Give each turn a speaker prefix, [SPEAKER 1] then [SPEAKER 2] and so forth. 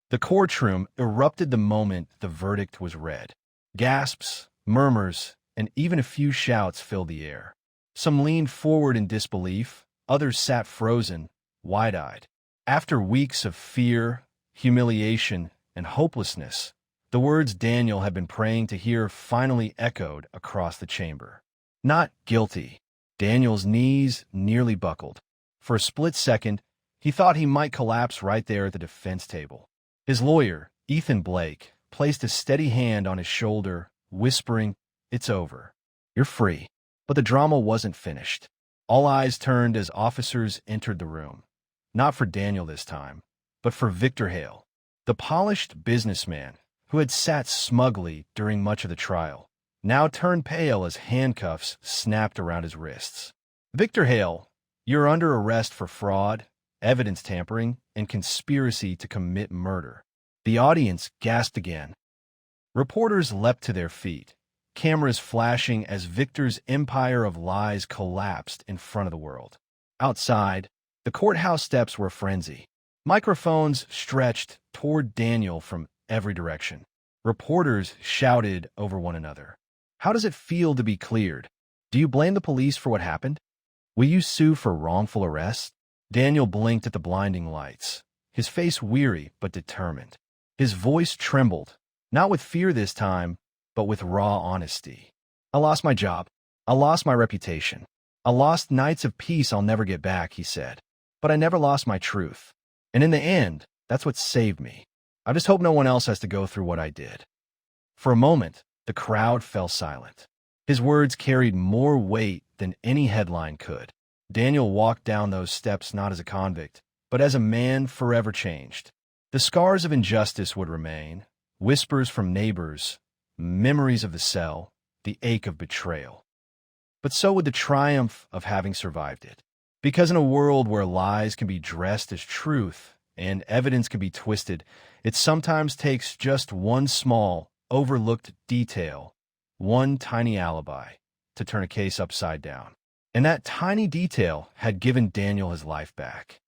[SPEAKER 1] The courtroom erupted the moment the verdict was read. Gasps, murmurs, and even a few shouts filled the air. Some leaned forward in disbelief, others sat frozen, wide-eyed. After weeks of fear, humiliation, and hopelessness, the words Daniel had been praying to hear finally echoed across the chamber. Not guilty. Daniel's knees nearly buckled. For a split second, he thought he might collapse right there at the defense table. His lawyer, Ethan Blake, placed a steady hand on his shoulder, whispering, "It's over. You're free." But the drama wasn't finished. All eyes turned as officers entered the room. Not for Daniel this time, but for Victor Hale, the polished businessman who had sat smugly during much of the trial, now turned pale as handcuffs snapped around his wrists. "Victor Hale, you're under arrest for fraud, evidence tampering, and conspiracy to commit murder." The audience gasped again. Reporters leapt to their feet, cameras flashing as Victor's empire of lies collapsed in front of the world. Outside, the courthouse steps were a frenzy. Microphones stretched toward Daniel from every direction. Reporters shouted over one another. "How does it feel to be cleared? Do you blame the police for what happened? Will you sue for wrongful arrest?" Daniel blinked at the blinding lights, his face weary but determined. His voice trembled, not with fear this time, but with raw honesty. "I lost my job. I lost my reputation. I lost nights of peace I'll never get back," he said. "But I never lost my truth. And in the end, that's what saved me. I just hope no one else has to go through what I did." For a moment, the crowd fell silent. His words carried more weight than any headline could. Daniel walked down those steps not as a convict, but as a man forever changed. The scars of injustice would remain, whispers from neighbors, memories of the cell, the ache of betrayal. But so would the triumph of having survived it. Because in a world where lies can be dressed as truth and evidence can be twisted, it sometimes takes just one small, overlooked detail, one tiny alibi, to turn a case upside down. And that tiny detail had given Daniel his life back.